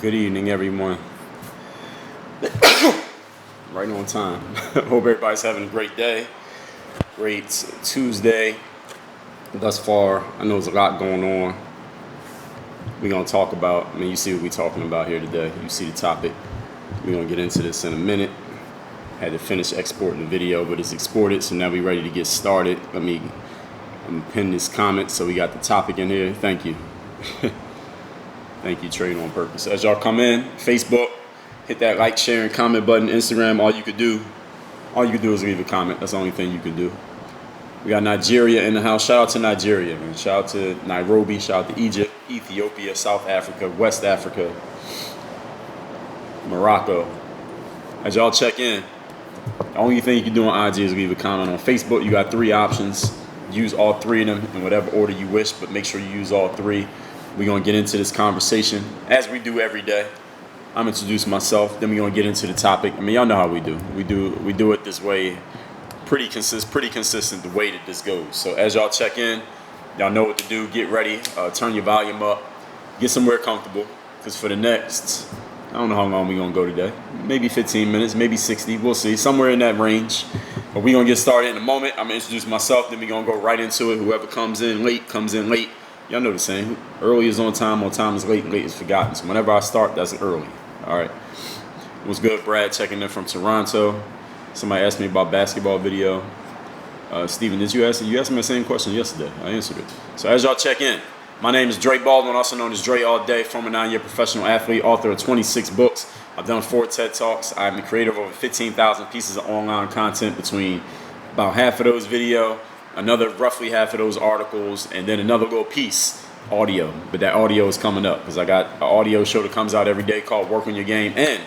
Good evening, everyone. Right on time. Hope everybody's having a great day. Great Tuesday. Thus far, I know there's a lot going on. We're going to talk about, you see what we're talking about here today. You see the topic. We're going to get into this in a minute. Had to finish exporting the video, but it's exported, so now we're ready to get started. I'm going to pin this comment so we got the topic in here. Thank you. Thank you, Trade on Purpose. As y'all come in, Facebook, hit that like, share, and comment button. Instagram, all you could do is leave a comment. That's the only thing you can do. We got Nigeria in the house. Shout out to Nigeria, man. Shout out to Nairobi. Shout out to Egypt, Ethiopia, South Africa, West Africa, Morocco. As y'all check in, the only thing you can do on IG is leave a comment. On Facebook, you got 3 options. Use all 3 of them in whatever order you wish, but make sure you use all 3. We're going to get into this conversation as we do every day. I'm introducing myself, then we're going to get into the topic. Y'all know how we do. We do it this way, pretty consistent the way that this goes. So as y'all check in, y'all know what to do. Get ready, turn your volume up, get somewhere comfortable, because for the next, I don't know how long we're going to go today. Maybe 15 minutes, maybe 60, we'll see, somewhere in that range. But we're going to get started in a moment. I'm going to introduce myself, then we're going to go right into it. Whoever comes in late, comes in late. Y'all know the saying, early is on time is late, and late is forgotten. So whenever I start, that's early. All right. What's good, Brad? Checking in from Toronto. Somebody asked me about basketball video. Steven, did you ask me the same question yesterday? I answered it. So as y'all check in, my name is Dre Baldwin, also known as Dre All Day, former 9-year professional athlete, author of 26 books. I've done 4 TED Talks. I'm the creator of over 15,000 pieces of online content, between about half of those video, another roughly half of those articles, and then another little piece, audio. But that audio is coming up because I got an audio show that comes out every day called Work on Your Game. And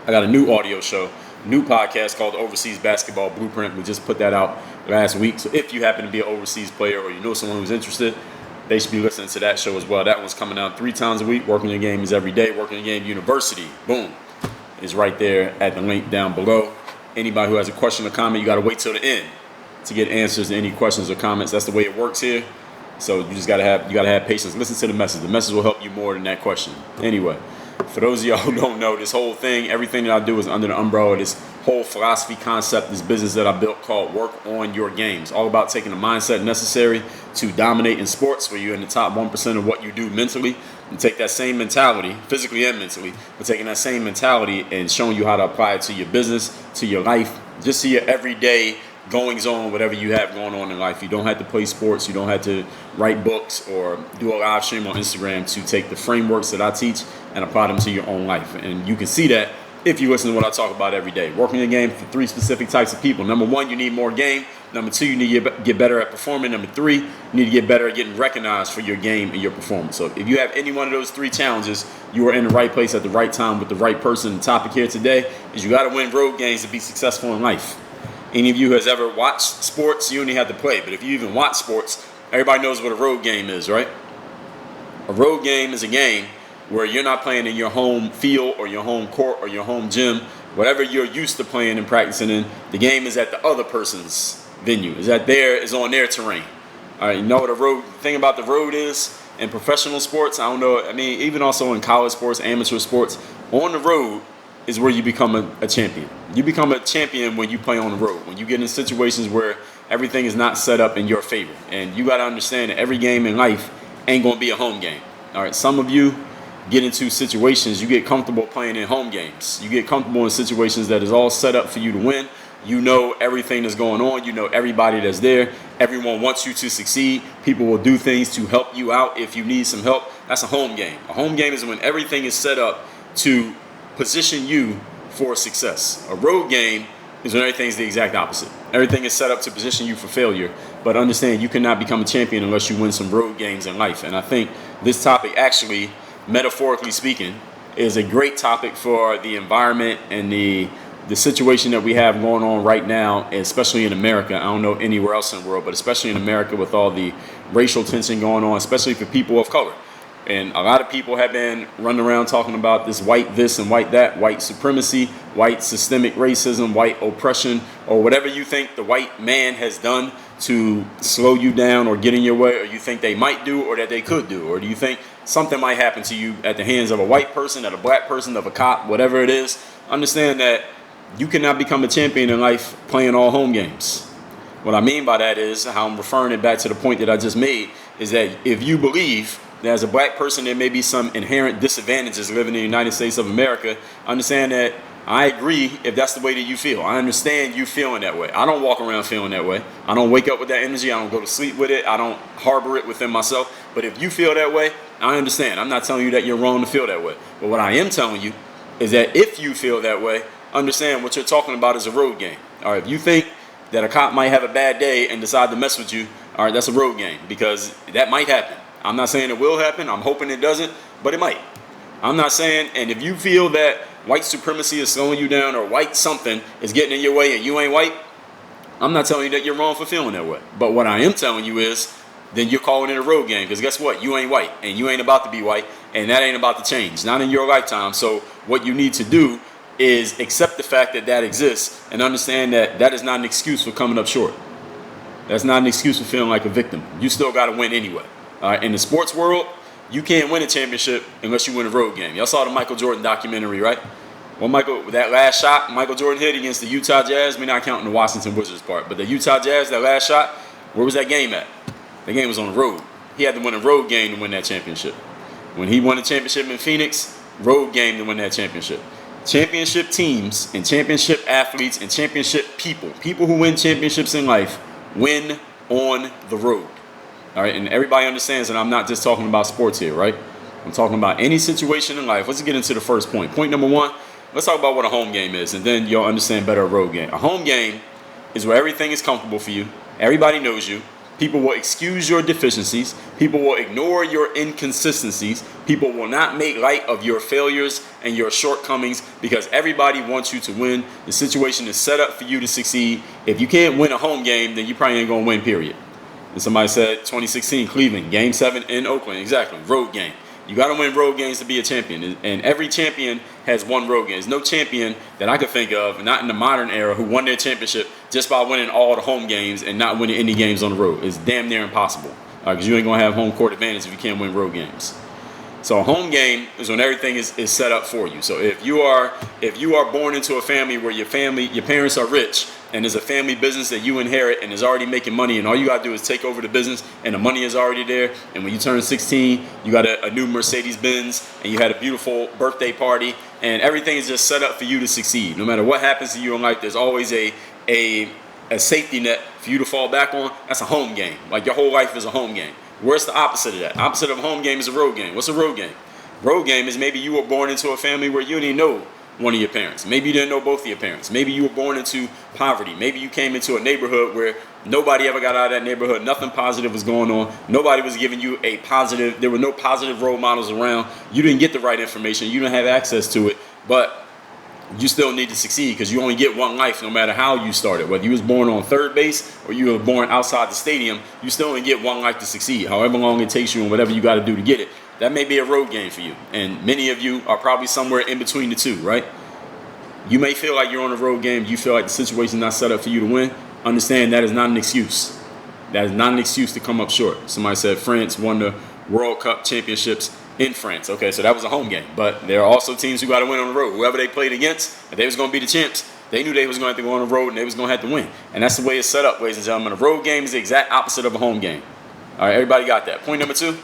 I got a new audio show, new podcast called Overseas Basketball Blueprint. We just put that out last week. So if you happen to be an overseas player or you know someone who's interested, they should be listening to that show as well. That one's coming out 3 times a week. Work on Your Game is every day. Work on Your Game University, boom, is right there at the link down below. Anybody who has a question or comment, you got to wait till the end to get answers to any questions or comments. That's the way it works here. So you just gotta have patience. Listen to the message. The message will help you more than that question. Anyway, for those of y'all who don't know, this whole thing, everything that I do is under the umbrella of this whole philosophy concept, this business that I built called Work on Your Game. It's all about taking the mindset necessary to dominate in sports, where you're in the top 1% of what you do mentally, and take that same mentality, physically and mentally, but taking that same mentality and showing you how to apply it to your business, to your life, just to your everyday goings on, whatever you have going on in life. You don't have to play sports. You don't have to write books or do a live stream on Instagram to take the frameworks that I teach and apply them to your own life. And you can see that if you listen to what I talk about every day. Working your game for 3 specific types of people. Number 1, you need more game. Number 2, you need to get better at performing. Number 3, you need to get better at getting recognized for your game and your performance. So if you have any one of those 3 challenges, you are in the right place at the right time with the right person. The topic here today is you got to win road games to be successful in life. Any of you who has ever watched sports, you only have to play. But if you even watch sports, everybody knows what a road game is, right? A road game is a game where you're not playing in your home field or your home court or your home gym. Whatever you're used to playing and practicing in, the game is at the other person's venue. Is on their terrain. All right, you know what the thing about the road is in professional sports? I don't know. Even also in college sports, amateur sports, on the road is where you become a champion. You become a champion when you play on the road, when you get in situations where everything is not set up in your favor. And you got to understand that every game in life ain't going to be a home game. All right, some of you get into situations, you get comfortable playing in home games. You get comfortable in situations that is all set up for you to win. You know everything that's going on. You know everybody that's there. Everyone wants you to succeed. People will do things to help you out if you need some help. That's a home game. A home game is when everything is set up to position you for success. A road game is when everything's the exact opposite. Everything is set up to position you for failure. But understand, you cannot become a champion unless you win some road games in life. And I think this topic, actually, metaphorically speaking, is a great topic for the environment and the situation that we have going on right now, especially in America. I don't know anywhere else in the world, but especially in America with all the racial tension going on, especially for people of color. And a lot of people have been running around talking about this white this and white that, white supremacy, white systemic racism, white oppression, or whatever you think the white man has done to slow you down or get in your way, or you think they might do or that they could do, or do you think something might happen to you at the hands of a white person, of a black person, of a cop, whatever it is. Understand that you cannot become a champion in life playing all home games. What I mean by that is, how I'm referring it back to the point that I just made, is that if you believe that as a black person there may be some inherent disadvantages living in the United States of America, understand that I agree if that's the way that you feel. I understand you feeling that way. I don't walk around feeling that way. I don't wake up with that energy. I don't go to sleep with it. I don't harbor it within myself. But if you feel that way, I understand. I'm not telling you that you're wrong to feel that way. But what I am telling you is that if you feel that way, understand what you're talking about is a road game. All right, if you think that a cop might have a bad day and decide to mess with you, all right, that's a road game, because that might happen. I'm not saying it will happen. I'm hoping it doesn't, but it might. I'm not saying, and if you feel that white supremacy is slowing you down or white something is getting in your way and you ain't white, I'm not telling you that you're wrong for feeling that way. But what I am telling you is, then you're calling it a road game, because guess what? You ain't white, and you ain't about to be white, and that ain't about to change, not in your lifetime. So what you need to do is accept the fact that that exists and understand that that is not an excuse for coming up short. That's not an excuse for feeling like a victim. You still got to win anyway. In the sports world, you can't win a championship unless you win a road game. Y'all saw the Michael Jordan documentary, right? Well, that last shot Michael Jordan hit against the Utah Jazz, we're not counting the Washington Wizards part, but the Utah Jazz, that last shot, where was that game at? The game was on the road. He had to win a road game to win that championship. When he won the championship in Phoenix, road game to win that championship. Championship teams and championship athletes and championship people who win championships in life, win on the road. All right, and everybody understands that I'm not just talking about sports here, right? I'm talking about any situation in life. Let's get into the first point. Point number one, let's talk about what a home game is, and then you'll understand better a road game. A home game is where everything is comfortable for you. Everybody knows you. People will excuse your deficiencies. People will ignore your inconsistencies. People will not make light of your failures and your shortcomings, because everybody wants you to win. The situation is set up for you to succeed. If you can't win a home game, then you probably ain't going to win, period. And somebody said 2016 Cleveland, Game 7 in Oakland. Exactly, road game. You got to win road games to be a champion. And every champion has won road games. No champion that I could think of, not in the modern era, who won their championship just by winning all the home games and not winning any games on the road. It's damn near impossible, because you ain't going to have home court advantage if you can't win road games. So a home game is when everything is set up for you. So if you are born into a family where your parents are rich, and there's a family business that you inherit and is already making money, and all you got to do is take over the business and the money is already there, and when you turn 16, you got a new Mercedes-Benz and you had a beautiful birthday party, and everything is just set up for you to succeed. No matter what happens to you in life, there's always a safety net for you to fall back on. That's a home game. Like, your whole life is a home game. Where's the opposite of that? Opposite of a home game is a road game. What's a road game? Road game is maybe you were born into a family where you didn't know one of your parents. Maybe you didn't know both of your parents. Maybe you were born into poverty. Maybe you came into a neighborhood where nobody ever got out of that neighborhood. Nothing positive was going on. Nobody was giving you a positive. There were no positive role models around. You didn't get the right information. You didn't have access to it. But you still need to succeed, because you only get one life no matter how you started. Whether you was born on third base or you were born outside the stadium, you still only get one life to succeed, however long it takes you and whatever you got to do to get it. That may be a road game for you. And many of you are probably somewhere in between the two, right? You may feel like you're on a road game. You feel like the situation is not set up for you to win. Understand that is not an excuse. That is not an excuse to come up short. Somebody said France won the World Cup championships in France. Okay, so that was a home game. But there are also teams who got to win on the road. Whoever they played against, if they was going to be the champs, they knew they was going to have to go on the road and they was going to have to win. And that's the way it's set up, ladies and gentlemen. A road game is the exact opposite of a home game. All right, everybody got that. Point number two.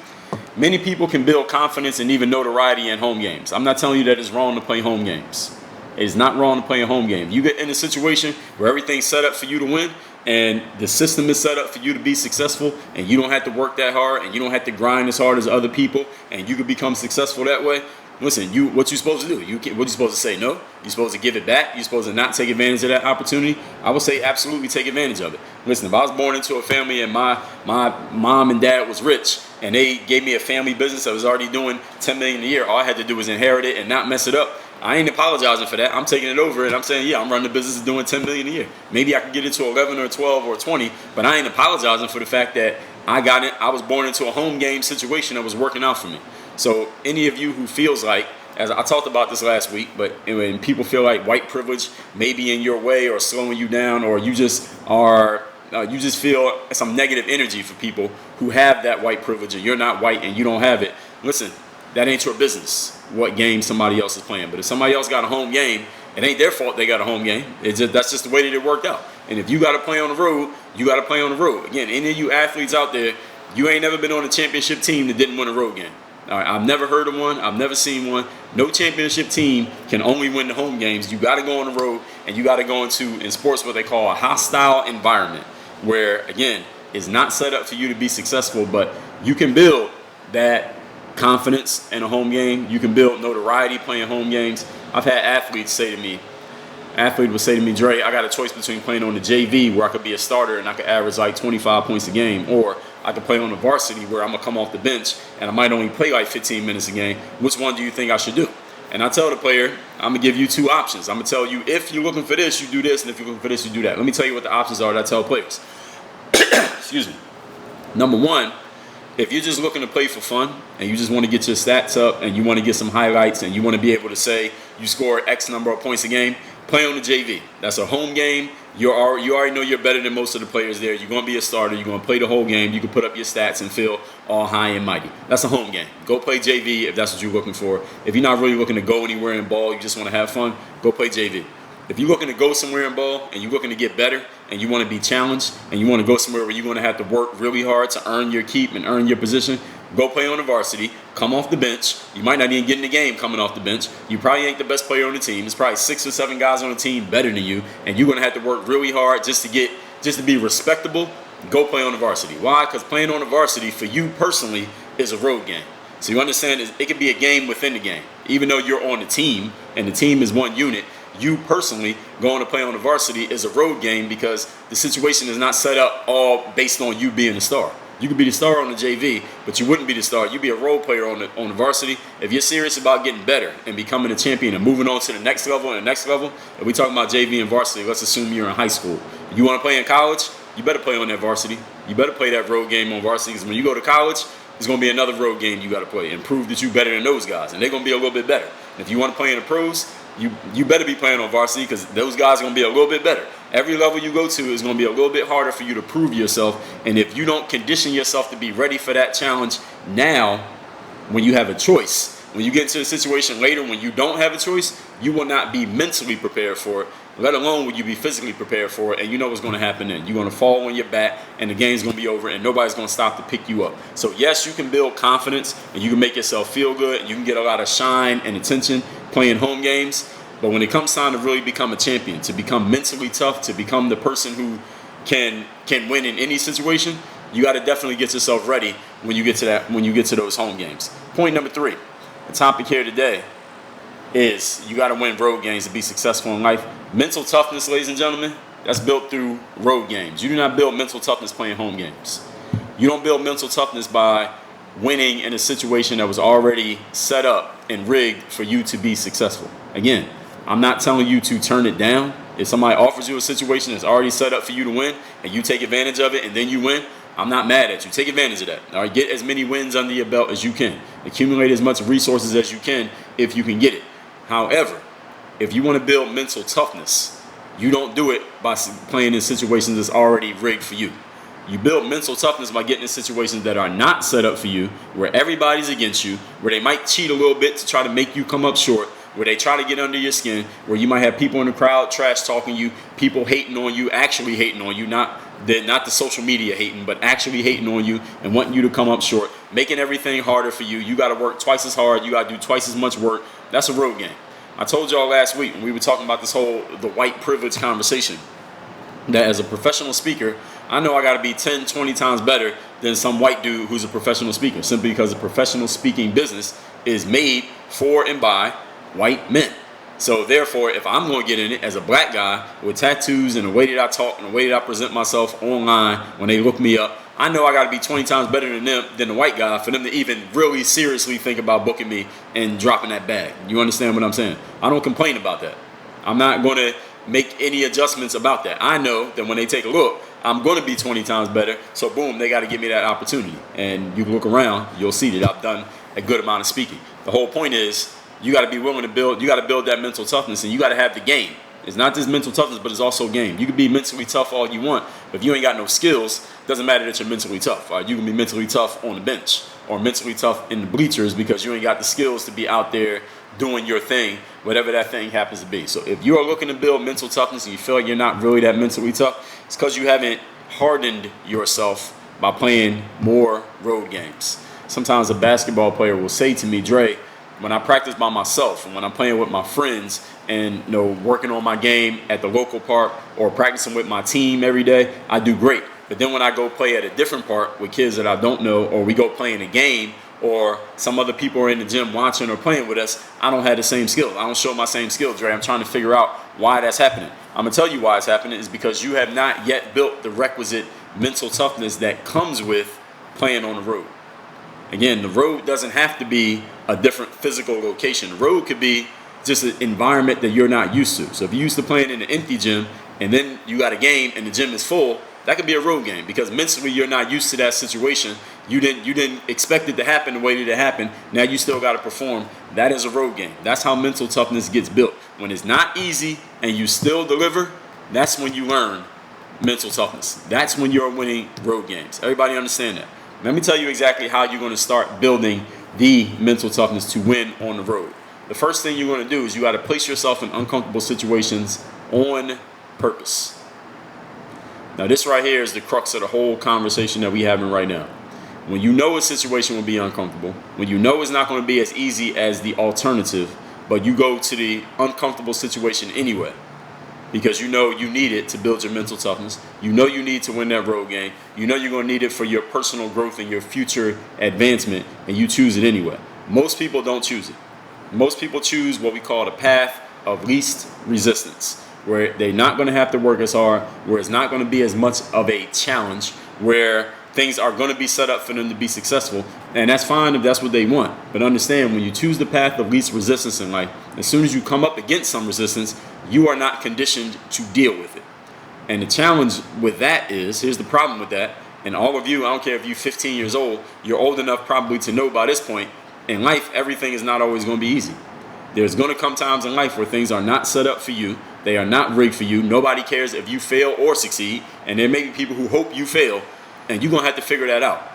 Many people can build confidence and even notoriety in home games. I'm not telling you that it's wrong to play home games. It is not wrong to play a home game. You get in a situation where everything's set up for you to win, and the system is set up for you to be successful, and you don't have to work that hard, and you don't have to grind as hard as other people, and you can become successful that way. Listen, what you supposed to do? What you supposed to say? No? You supposed to give it back? You supposed to not take advantage of that opportunity? I would say absolutely take advantage of it. Listen, if I was born into a family and my mom and dad was rich, and they gave me a family business that was already doing $10 million a year, all I had to do was inherit it and not mess it up. I ain't apologizing for that. I'm taking it over and I'm saying, yeah, I'm running the business doing $10 million a year. Maybe I can get it to 11 or 12 or 20, but I ain't apologizing for the fact that I got it. I was born into a home game situation that was working out for me. So any of you who feels like, as I talked about this last week, but when people feel like white privilege may be in your way or slowing you down, or you just are, you just feel some negative energy for people who have that white privilege and you're not white and you don't have it, listen, that ain't your business what game somebody else is playing. But if somebody else got a home game, it ain't their fault they got a home game. That's just the way that it worked out. And if you got to play on the road, you got to play on the road. Again, any of you athletes out there, you ain't never been on a championship team that didn't win a road game. All right, I've never heard of one. I've never seen one. No championship team can only win the home games. You got to go on the road, and you got to go into, in sports, what they call a hostile environment, where, again, it's not set up for you to be successful, but you can build that confidence in a home game. You can build notoriety playing home games. I've had athletes say to me, Dre, I got a choice between playing on the JV where I could be a starter and I could average like 25 points a game, or I could play on the varsity where I'm going to come off the bench and I might only play like 15 minutes a game. Which one do you think I should do? And I tell the player, I'm going to give you two options. I'm going to tell you, if you're looking for this, you do this, and if you're looking for this, you do that. Let me tell you what the options are that I tell players. Excuse me. Number one, if you're just looking to play for fun and you just want to get your stats up and you want to get some highlights and you want to be able to say you score X number of points a game, play on the JV. That's a home game. You already know you're better than most of the players there. You're going to be a starter. You're going to play the whole game. You can put up your stats and feel all high and mighty. That's a home game. Go play JV if that's what you're looking for. If you're not really looking to go anywhere in ball, you just want to have fun, go play JV. If you're looking to go somewhere in ball and you're looking to get better and you want to be challenged and you want to go somewhere where you're going to have to work really hard to earn your keep and earn your position, go play on the varsity, come off the bench. You might not even get in the game coming off the bench. You probably ain't the best player on the team. There's probably 6 or 7 guys on the team better than you, and you're going to have to work really hard just to be respectable. Go play on the varsity. Why? Because playing on the varsity for you personally is a road game. So you understand it could be a game within the game. Even though you're on the team and the team is one unit, you personally going to play on the varsity is a road game because the situation is not set up all based on you being the star. You could be the star on the JV, but you wouldn't be the star. You'd be a role player on the varsity. If you're serious about getting better and becoming a champion and moving on to the next level and the next level, if we talking about JV and varsity, let's assume you're in high school. You want to play in college? You better play on that varsity. You better play that road game on varsity because when you go to college, there's going to be another road game you got to play and prove that you're better than those guys, and they're going to be a little bit better. And if you want to play in the pros, you better be playing on varsity because those guys are going to be a little bit better. Every level you go to is going to be a little bit harder for you to prove yourself. And if you don't condition yourself to be ready for that challenge now, when you have a choice, when you get into a situation later when you don't have a choice, you will not be mentally prepared for it, let alone will you be physically prepared for it. And you know what's going to happen then. You're going to fall on your back and the game's going to be over and nobody's going to stop to pick you up. So yes, you can build confidence and you can make yourself feel good and you can get a lot of shine and attention playing home games. But when it comes time to really become a champion, to become mentally tough, to become the person who can win in any situation, you got to definitely get yourself ready when you get to those home games. Point number 3, the topic here today is you got to win road games to be successful in life. Mental toughness, ladies and gentlemen, that's built through road games. You do not build mental toughness playing home games. You don't build mental toughness by winning in a situation that was already set up and rigged for you to be successful. Again, I'm not telling you to turn it down. If somebody offers you a situation that's already set up for you to win and you take advantage of it and then you win, I'm not mad at you. Take advantage of that. All right, get as many wins under your belt as you can. Accumulate as much resources as you can if you can get it. However, if you want to build mental toughness, you don't do it by playing in situations that's already rigged for you. You build mental toughness by getting in situations that are not set up for you, where everybody's against you, where they might cheat a little bit to try to make you come up short, where they try to get under your skin, where you might have people in the crowd trash talking you, people hating on you, actually hating on you, not the social media hating, but actually hating on you and wanting you to come up short, making everything harder for you. You got to work twice as hard. You got to do twice as much work. That's a road game. I told y'all last week when we were talking about the white privilege conversation, that as a professional speaker, I know I got to be 10, 20 times better than some white dude who's a professional speaker, simply because the professional speaking business is made for and by white men. So therefore, if I'm going to get in it as a black guy with tattoos and the way that I talk and the way that I present myself online when they look me up, I know I got to be 20 times better than the white guy for them to even really seriously think about booking me and dropping that bag. You understand what I'm saying? I don't complain about that. I'm not going to make any adjustments about that. I know that when they take a look, I'm going to be 20 times better. So boom, they got to give me that opportunity. And you look around, you'll see that I've done a good amount of speaking. The whole point is you got to be willing to build. You got to build that mental toughness, and you got to have the game. It's not just mental toughness, but it's also game. You can be mentally tough all you want, but if you ain't got no skills, it doesn't matter that you're mentally tough. You can be mentally tough on the bench. or mentally tough in the bleachers because you ain't got the skills to be out there doing your thing, whatever that thing happens to be. So if you are looking to build mental toughness and you feel like you're not really that mentally tough, it's because you haven't hardened yourself by playing more road games. Sometimes a basketball player will say to me, Dre, when I practice by myself and when I'm playing with my friends and working on my game at the local park or practicing with my team every day, I do great. But then when I go play at a different park with kids that I don't know, or we go play in a game, or some other people are in the gym watching or playing with us, I don't have the same skills. I don't show my same skills, Dre. I'm trying to figure out why that's happening. I'm going to tell you why it's happening is because you have not yet built the requisite mental toughness that comes with playing on the road. Again, the road doesn't have to be a different physical location. The road could be just an environment that you're not used to. So if you're used to playing in an empty gym and then you got a game and the gym is full, that could be a road game because mentally you're not used to that situation. You didn't expect it to happen the way that it happened. Now you still got to perform. That is a road game. That's how mental toughness gets built. When it's not easy and you still deliver, that's when you learn mental toughness. That's when you're winning road games. Everybody understand that? Let me tell you exactly how you're going to start building the mental toughness to win on the road. The first thing you're going to do is you got to place yourself in uncomfortable situations on purpose. Now, this right here is the crux of the whole conversation that we're having right now. When you know a situation will be uncomfortable, when you know it's not going to be as easy as the alternative, but you go to the uncomfortable situation anyway, because you know you need it to build your mental toughness. You know you need to win that road game. You know you're going to need it for your personal growth and your future advancement, and you choose it anyway. Most people don't choose it. Most people choose what we call the path of least resistance, where they're not going to have to work as hard, where it's not going to be as much of a challenge, where things are going to be set up for them to be successful. And that's fine if that's what they want. But understand, when you choose the path of least resistance in life, as soon as you come up against some resistance, you are not conditioned to deal with it. And the challenge with that is, here's the problem with that, and all of you, I don't care if you're 15 years old, you're old enough probably to know by this point, in life, everything is not always going to be easy. There's going to come times in life where things are not set up for you. They are not rigged for you. Nobody cares if you fail or succeed. And there may be people who hope you fail, and you're going to have to figure that out.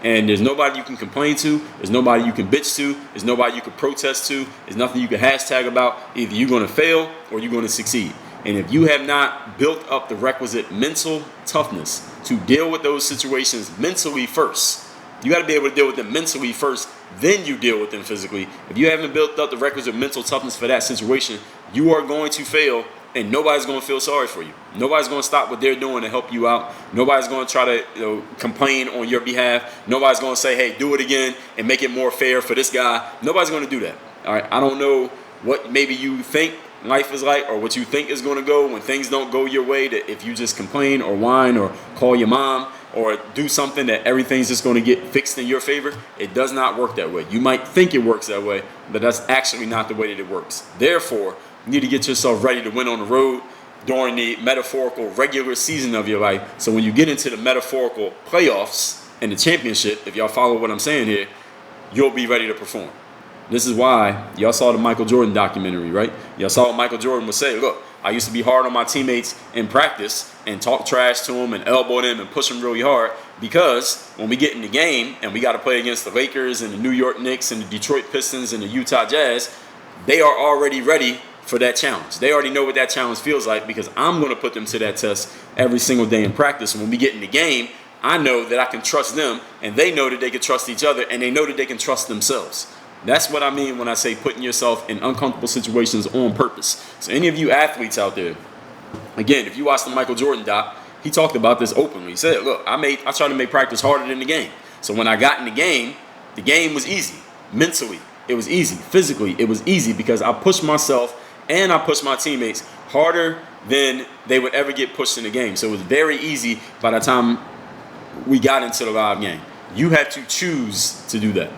And there's nobody you can complain to. There's nobody you can bitch to. There's nobody you can protest to. There's nothing you can hashtag about. Either you're going to fail or you're going to succeed. And if you have not built up the requisite mental toughness to deal with those situations mentally first, you got to be able to deal with them mentally first, then you deal with them physically. If you haven't built up the requisite mental toughness for that situation, you are going to fail, and nobody's going to feel sorry for you. Nobody's going to stop what they're doing to help you out. Nobody's going to try to complain on your behalf. Nobody's going to say, hey, do it again and make it more fair for this guy. Nobody's going to do that. All right. I don't know what maybe you think life is like or what you think is going to go when things don't go your way, that if you just complain or whine or call your mom or do something that everything's just going to get fixed in your favor. It does not work that way. You might think it works that way, but that's actually not the way that it works. Therefore, you need to get yourself ready to win on the road during the metaphorical regular season of your life. So when you get into the metaphorical playoffs and the championship, if y'all follow what I'm saying here, you'll be ready to perform. This is why y'all saw the Michael Jordan documentary, right? Y'all saw what Michael Jordan would say. Look, I used to be hard on my teammates in practice and talk trash to them and elbow them and push them really hard, because when we get in the game and we got to play against the Lakers and the New York Knicks and the Detroit Pistons and the Utah Jazz, they are already ready for that challenge. They already know what that challenge feels like, because I'm going to put them to that test every single day in practice. And when we get in the game, I know that I can trust them, and they know that they can trust each other, and they know that they can trust themselves. That's what I mean when I say putting yourself in uncomfortable situations on purpose. So any of you athletes out there, again, if you watch the Michael Jordan doc, he talked about this openly. He said, look, I tried to make practice harder than the game. So when I got in the game was easy. Mentally, it was easy. Physically, it was easy, because I pushed myself and I pushed my teammates harder than they would ever get pushed in the game. So it was very easy by the time we got into the live game. You had to choose to do that.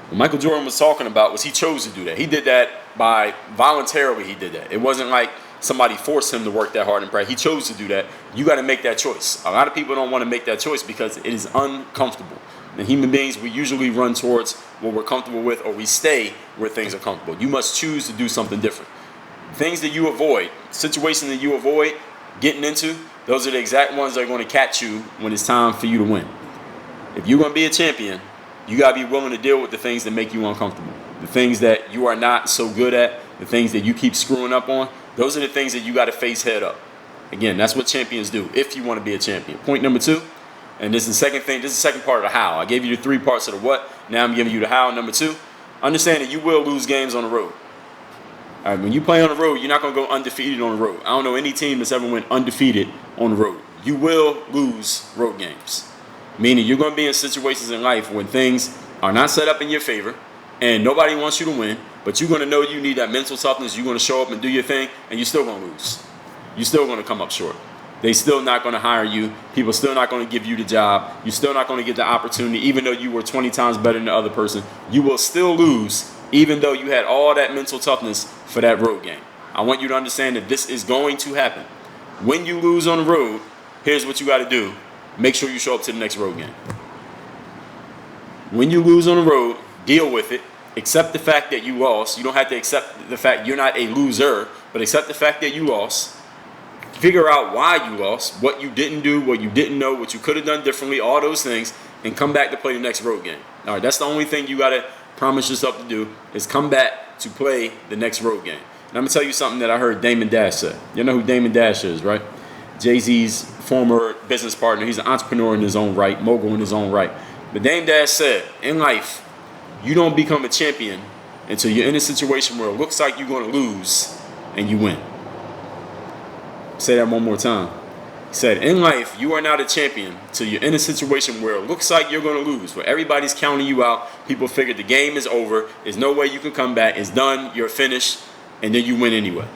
What Michael Jordan was talking about was he chose to do that. He did that by voluntarily. He did that. It wasn't like somebody forced him to work that hard in practice. He chose to do that. You got to make that choice. A lot of people don't want to make that choice because it is uncomfortable. And human beings, we usually run towards what we're comfortable with, or we stay where things are comfortable. You must choose to do something different. Things that you avoid, situations that you avoid getting into, those are the exact ones that are going to catch you when it's time for you to win. If you're going to be a champion, You got to be willing to deal with the things that make you uncomfortable. The things that you are not so good at, the things that you keep screwing up on, those are the things that you got to face head up. Again, that's what champions do if you want to be a champion. Point number 2, and this is the second thing, this is the second part of the how. I gave you the 3 parts of the what, now I'm giving you the how. Number 2, understand that you will lose games on the road. All right, when you play on the road, you're not going to go undefeated on the road. I don't know any team that's ever went undefeated on the road. You will lose road games. Meaning you're going to be in situations in life when things are not set up in your favor and nobody wants you to win, but you're going to know you need that mental toughness. You're going to show up and do your thing, and you're still going to lose. You're still going to come up short. They're still not going to hire you. People are still not going to give you the job. You're still not going to get the opportunity, even though you were 20 times better than the other person. You will still lose, even though you had all that mental toughness for that road game. I want you to understand that this is going to happen. When you lose on the road, here's what you got to do. Make sure you show up to the next road game. When you lose on the road, deal with it. Accept the fact that you lost. You don't have to accept the fact you're not a loser, but accept the fact that you lost. Figure out why you lost, what you didn't do, what you didn't know, what you could have done differently, all those things, and come back to play the next road game. All right, that's the only thing you got to promise yourself to do is come back to play the next road game. And I'm going to tell you something that I heard Damon Dash say. You know who Damon Dash is, right? Jay-Z's former business partner. He's an entrepreneur in his own right, mogul in his own right. But Dame Dash said, in life, you don't become a champion until you're in a situation where it looks like you're going to lose and you win. Say that one more time. He said, in life, you are not a champion until you're in a situation where it looks like you're going to lose, where everybody's counting you out. People figure the game is over. There's no way you can come back. It's done. You're finished. And then you win anyway.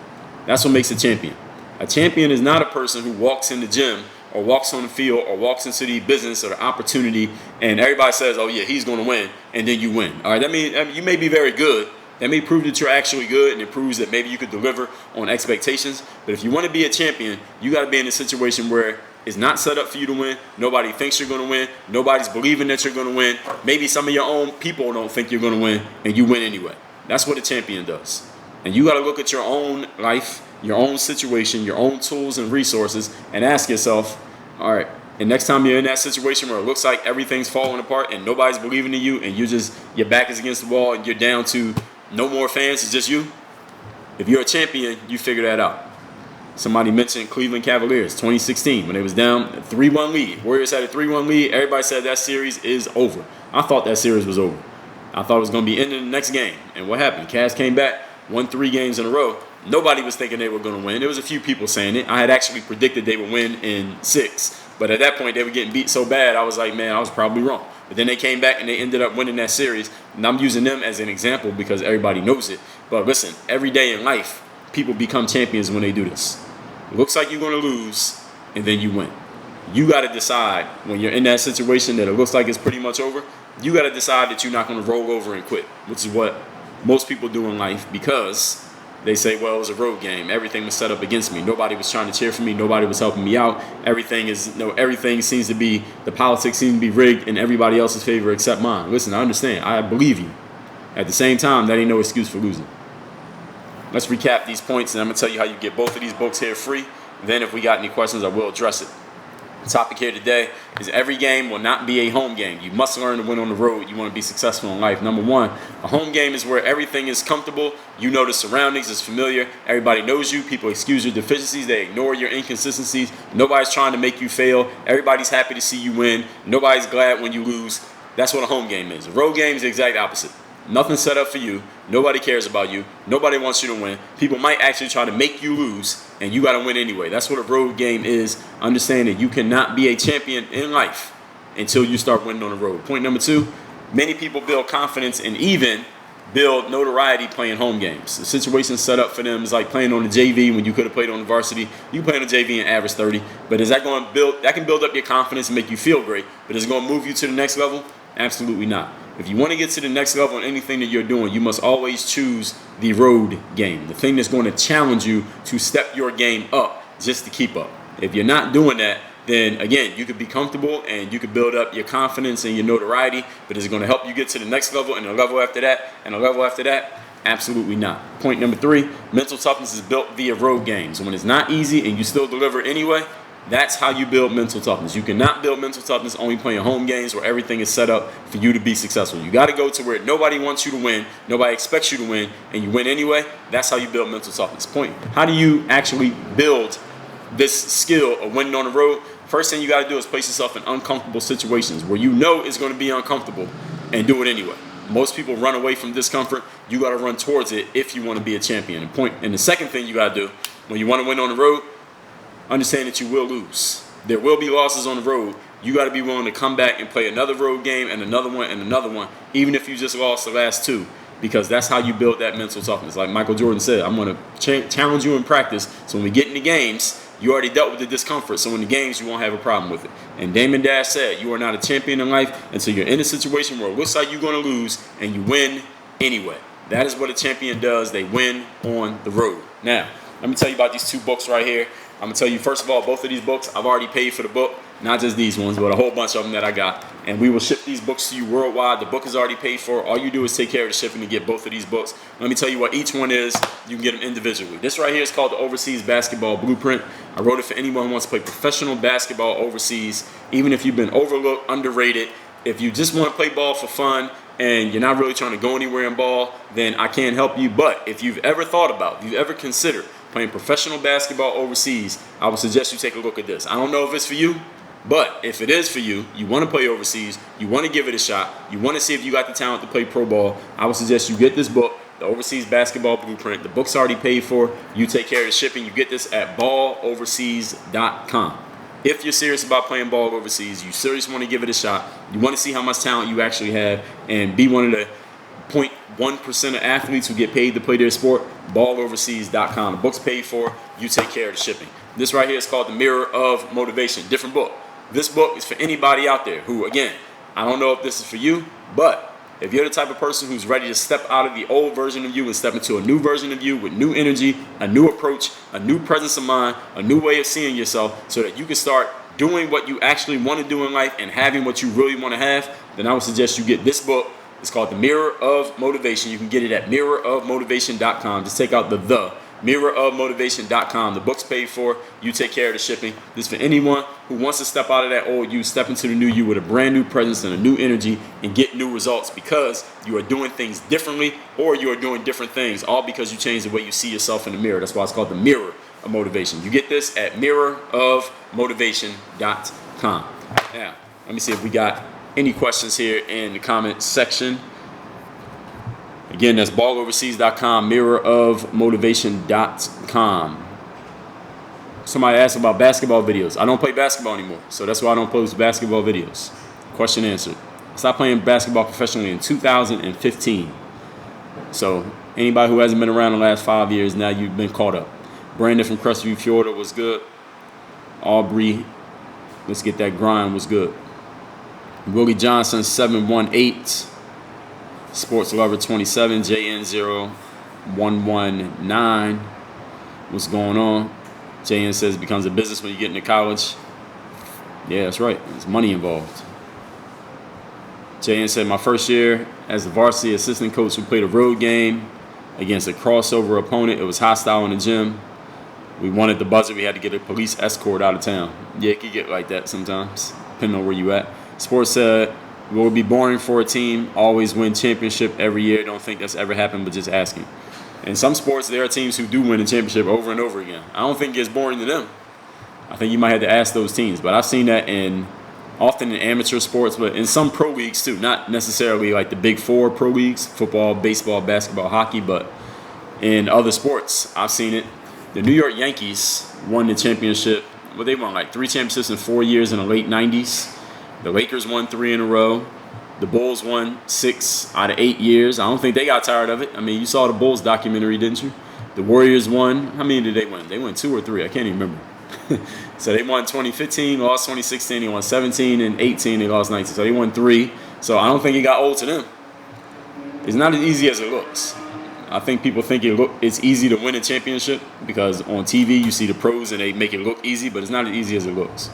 That's what makes a champion. A champion is not a person who walks in the gym or walks on the field or walks into the business or the opportunity and everybody says, oh yeah, he's going to win, and then you win. All right, that means you may be very good. That may prove that you're actually good, and it proves that maybe you could deliver on expectations. But if you want to be a champion, you got to be in a situation where it's not set up for you to win. Nobody thinks you're going to win. Nobody's believing that you're going to win. Maybe some of your own people don't think you're going to win, and you win anyway. That's what a champion does. And you got to look at your own life, your own situation, your own tools and resources, and ask yourself, all right, and next time you're in that situation where it looks like everything's falling apart and nobody's believing in you and your back is against the wall and you're down to no more fans, it's just you. If you're a champion, you figure that out. Somebody mentioned Cleveland Cavaliers, 2016, when they was down a 3-1 lead. Warriors had a 3-1 lead. Everybody said that series is over. I thought that series was over. I thought it was going to be ending the next game. And what happened? Cavs came back, won 3 games in a row. Nobody was thinking they were going to win. There was a few people saying it. I had actually predicted they would win in 6. But at that point, they were getting beat so bad, I was like, man, I was probably wrong. But then they came back and they ended up winning that series. And I'm using them as an example because everybody knows it. But listen, every day in life, people become champions when they do this. It looks like you're going to lose, and then you win. You got to decide when you're in that situation that it looks like it's pretty much over, you got to decide that you're not going to roll over and quit, which is what most people do in life because they say, well, it was a road game. Everything was set up against me. Nobody was trying to cheer for me. Nobody was helping me out. Everything seems to be, the politics seem to be rigged in everybody else's favor except mine. Listen, I understand. I believe you. At the same time, that ain't no excuse for losing. Let's recap these points, and I'm going to tell you how you get both of these books here free. Then if we got any questions, I will address it. The topic here today is every game will not be a home game. You must learn to win on the road. You want to be successful in life. Number 1, a home game is where everything is comfortable. You know the surroundings, it's familiar. Everybody knows you. People excuse your deficiencies. They ignore your inconsistencies. Nobody's trying to make you fail. Everybody's happy to see you win. Nobody's glad when you lose. That's what a home game is. A road game is the exact opposite. Nothing set up for you. Nobody cares about you. Nobody wants you to win. People might actually try to make you lose, and you got to win anyway. That's what a road game is. Understand that you cannot be a champion in life until you start winning on the road. Point number 2, many people build confidence and even build notoriety playing home games. The situation set up for them is like playing on the JV when you could have played on the varsity. You can play on the JV and average 30, but is that going to build? That can build up your confidence and make you feel great, but is it going to move you to the next level? Absolutely not. If you want to get to the next level in anything that you're doing, you must always choose the road game, the thing that's going to challenge you to step your game up just to keep up. If you're not doing that, then again, you could be comfortable and you could build up your confidence and your notoriety, but is it going to help you get to the next level and a level after that and a level after that? Absolutely not. Point number 3, mental toughness is built via road games. When it's not easy and you still deliver anyway, That's how you build mental toughness. You cannot build mental toughness only playing home games where everything is set up for you to be successful. You got to go to where nobody wants you to win, nobody expects you to win, and you win anyway. That's how you build mental toughness. Point. How do you actually build this skill of winning on the road? First thing you got to do is place yourself in uncomfortable situations where you know it's going to be uncomfortable and do it anyway. Most people run away from discomfort. You got to run towards it if you want to be a champion. And the second thing you got to do when you want to win on the road, understand that you will lose. There will be losses on the road. You got to be willing to come back and play another road game and another one, even if you just lost the last two, because that's how you build that mental toughness. Like Michael Jordan said, I'm going to challenge you in practice, so when we get in the games, you already dealt with the discomfort, so in the games, you won't have a problem with it. And Damon Dash said, you are not a champion in life until you're in a situation where it looks like you're going to lose and you win anyway. That is what a champion does. They win on the road. Now, let me tell you about these two books right here. I'm going to tell you, first of all, both of these books, I've already paid for the book. Not just these ones, but a whole bunch of them that I got. And we will ship these books to you worldwide. The book is already paid for. All you do is take care of the shipping to get both of these books. Let me tell you what each one is. You can get them individually. This right here is called the Overseas Basketball Blueprint. I wrote it for anyone who wants to play professional basketball overseas, even if you've been overlooked, underrated. If you just want to play ball for fun and you're not really trying to go anywhere in ball, then I can't help you. But if you've ever thought about, if you've ever considered playing professional basketball overseas, I would suggest you take a look at this. I don't know if it's for you, but if it is for you, you want to play overseas, you want to give it a shot, you want to see if you got the talent to play pro ball, I would suggest you get this book, the Overseas Basketball Blueprint. The book's already paid for. You take care of the shipping. You get this at balloverseas.com. If you're serious about playing ball overseas, you seriously want to give it a shot, you want to see how much talent you actually have, and be one of the 0.1% of athletes who get paid to play their sport, balloverseas.com. The book's paid for. You take care of the shipping. This right here is called The Mirror of Motivation. Different book. This book is for anybody out there who, again, I don't know if this is for you, but if you're the type of person who's ready to step out of the old version of you and step into a new version of you with new energy, a new approach, a new presence of mind, a new way of seeing yourself so that you can start doing what you actually want to do in life and having what you really want to have, then I would suggest you get this book. It's called The Mirror of Motivation. You can get it at mirrorofmotivation.com. Just take out the mirrorofmotivation.com. The book's paid for. You take care of the shipping. This is for anyone who wants to step out of that old you, step into the new you with a brand new presence and a new energy and get new results because you are doing things differently or you are doing different things, all because you changed the way you see yourself in the mirror. That's why it's called The Mirror of Motivation. You get this at mirrorofmotivation.com. Now, let me see if we got any questions here in the comment section. Again, that's balloverseas.com, mirrorofmotivation.com. Somebody asked about basketball videos. I don't play basketball anymore, so that's why I don't post basketball videos. Question answered. I stopped playing basketball professionally in 2015. So anybody who hasn't been around the last 5 years, now you've been caught up. Brandon from Crestview, Florida was good. Aubrey, let's get that grind, was good. Willie Johnson, 718. Sports Lover 27, JN0119. What's going on? JN says it becomes a business when you get into college. Yeah, that's right. There's money involved. JN said my first year as the varsity assistant coach, we played a road game against a crossover opponent. It was hostile in the gym. We won at the buzzer. We had to get a police escort out of town. Yeah, it could get like that sometimes, depending on where you at. Sports said, it would be boring for a team, always win championship every year. Don't think that's ever happened, but just asking. In some sports, there are teams who do win a championship over and over again. I don't think it gets boring to them. I think you might have to ask those teams. But I've seen that often in amateur sports, but in some pro leagues too. Not necessarily like the big four pro leagues, football, baseball, basketball, hockey, but in other sports, I've seen it. The New York Yankees won the championship. Well, they won like 3 championships in 4 years in the late 90s. The Lakers won 3 in a row. The Bulls won 6 out of 8 years. I don't think they got tired of it. I mean, you saw the Bulls documentary, didn't you? The Warriors won. How many did they win? They won 2 or 3. I can't even remember. So they won 2015, lost 2016. They won 17 and 18. They lost 19. So they won 3. So I don't think it got old to them. It's not as easy as it looks. I think people think it's easy to win a championship because on TV you see the pros and they make it look easy, but it's not as easy as it looks.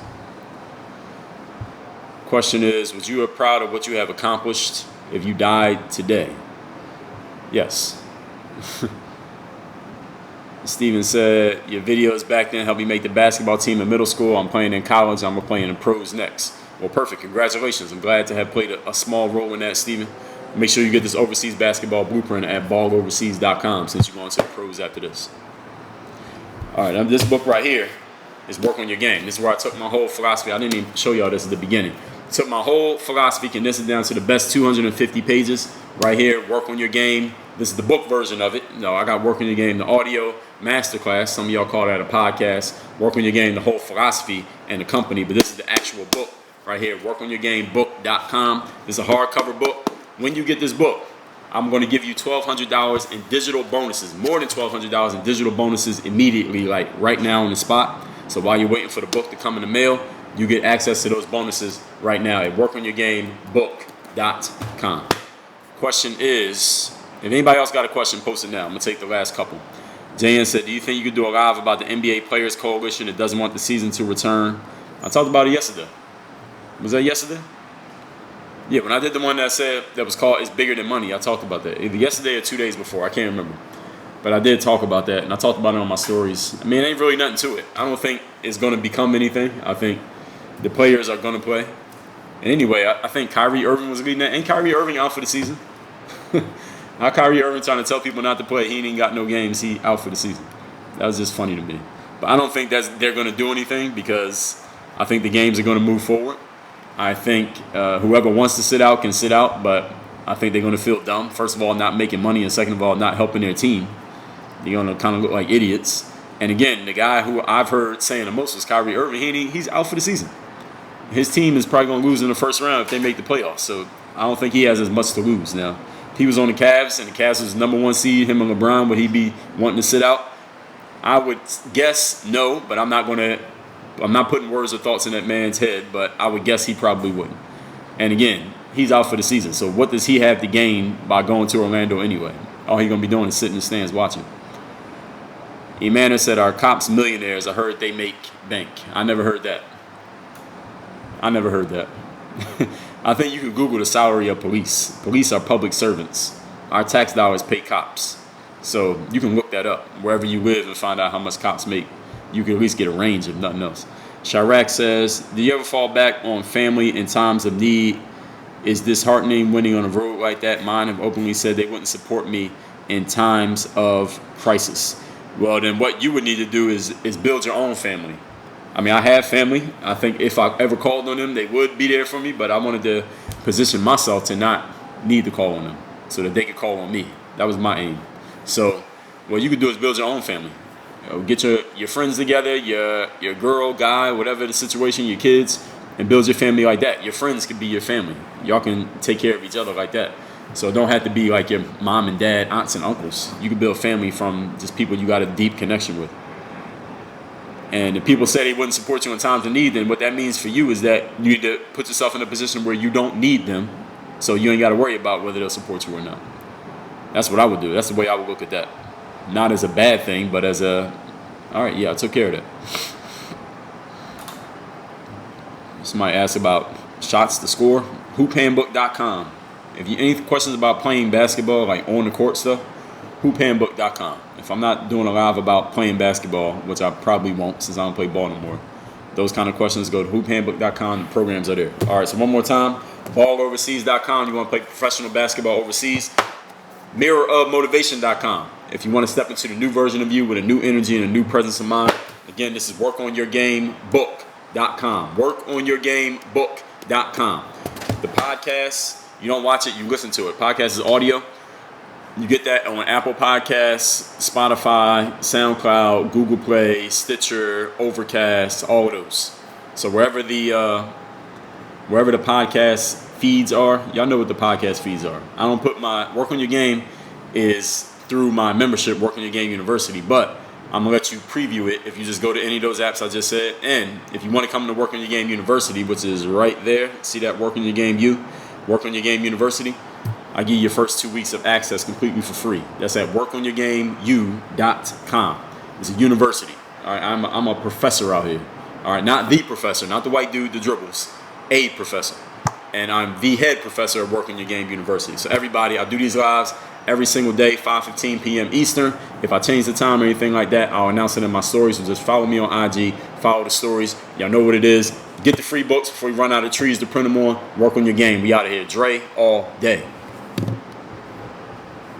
Question is, would you be proud of what you have accomplished if you died today? Yes. Steven said, your videos back then helped me make the basketball team in middle school. I'm playing in college. I'm playing in pros next. Well, perfect. Congratulations. I'm glad to have played a small role in that, Steven. Make sure you get this overseas basketball blueprint at balloverseas.com since you're going to the pros after this. All right, this book right here is Work on Your Game. This is where I took my whole philosophy. I didn't even show y'all this at the beginning. Took my whole philosophy, condensed it down to the best 250 pages. Right here, Work on Your Game. This is the book version of it. No, I got Work on Your Game, the audio masterclass. Some of y'all call that a podcast. Work on Your Game, the whole philosophy and the company. But this is the actual book right here, workonyourgamebook.com. This is a hardcover book. When you get this book, I'm going to give you $1,200 in digital bonuses, more than $1,200 in digital bonuses immediately, like right now on the spot. So while you're waiting for the book to come in the mail, you get access to those bonuses right now at workonyourgamebook.com. Question is, if anybody else got a question, post it now. I'm going to take the last couple. Jan said, do you think you could do a live about the NBA Players Coalition that doesn't want the season to return? I talked about it yesterday. Was that yesterday? Yeah, when I did the one that was called It's Bigger Than Money, I talked about that. Either yesterday or 2 days before. I can't remember. But I did talk about that, and I talked about it on my stories. I mean, it ain't really nothing to it. I don't think it's going to become anything. I think the players are going to play. And anyway, I think Kyrie Irving was leading that. Ain't Kyrie Irving out for the season? How Kyrie Irving trying to tell people not to play? He ain't got no games. He out for the season. That was just funny to me. But I don't think they're going to do anything because I think the games are going to move forward. I think whoever wants to sit out can sit out, but I think they're going to feel dumb. First of all, not making money, and second of all, not helping their team. They're going to kind of look like idiots. And again, the guy who I've heard saying the most was Kyrie Irving. He's out for the season. His team is probably going to lose in the first round if they make the playoffs. So I don't think he has as much to lose now. If he was on the Cavs and the Cavs was number one seed, him and LeBron, would he be wanting to sit out? I would guess no, but I'm not putting words or thoughts in that man's head, but I would guess he probably wouldn't. And again, he's out for the season. So what does he have to gain by going to Orlando anyway? All he's going to be doing is sitting in the stands watching. Emmanuel said, are cops millionaires? I heard they make bank. I never heard that. I think you can Google the salary of police. Police are public servants. Our tax dollars pay cops. So you can look that up wherever you live and find out how much cops make. You can at least get a range if nothing else. Chirac says, do you ever fall back on family in times of need? Is disheartening winning on a road like that? Mine have openly said they wouldn't support me in times of crisis. Well, then what you would need to do is build your own family. I mean, I have family. I think if I ever called on them, they would be there for me. But I wanted to position myself to not need to call on them so that they could call on me. That was my aim. So what you could do is build your own family. Get your friends together, your girl, guy, whatever the situation, your kids, and build your family like that. Your friends could be your family. Y'all can take care of each other like that. So it don't have to be like your mom and dad, aunts and uncles. You can build family from just people you got a deep connection with. And if people say they wouldn't support you in times of need, then what that means for you is that you need to put yourself in a position where you don't need them, so you ain't got to worry about whether they'll support you or not. That's what I would do. That's the way I would look at that. Not as a bad thing, but as all right, yeah, I took care of that. Somebody asked about shots to score. Hoophandbook.com. If you any questions about playing basketball, like on the court stuff, hoophandbook.com. If I'm not doing a live about playing basketball, which I probably won't since I don't play ball no more, those kind of questions, go to hoophandbook.com. The programs are there. All right, so one more time, balloverseas.com. You want to play professional basketball overseas. Mirrorofmotivation.com. If you want to step into the new version of you with a new energy and a new presence of mind, again, this is workonyourgamebook.com. Workonyourgamebook.com. The podcast, you don't watch it, you listen to it. Podcast is audio. You get that on Apple Podcasts, Spotify, SoundCloud, Google Play, Stitcher, Overcast, all of those. So wherever the podcast feeds are, y'all know what the podcast feeds are. I don't put my Work on Your Game is through my membership, Work on Your Game University, but I'm gonna let you preview it if you just go to any of those apps I just said. And if you want to come to Work on Your Game University, which is right there, see that Work on Your Game Work on Your Game University. I give you your first 2 weeks of access completely for free. That's at workonyourgameu.com. It's a university. All right, I'm a professor out here. All right, not the professor, not the white dude that dribbles. A professor. And I'm the head professor of Work on Your Game University. So everybody, I do these lives every single day, 5:15 p.m. Eastern. If I change the time or anything like that, I'll announce it in my stories. So just follow me on IG, follow the stories. Y'all know what it is. Get the free books before you run out of trees to print them on. Work on your game. We out of here. Dre all day.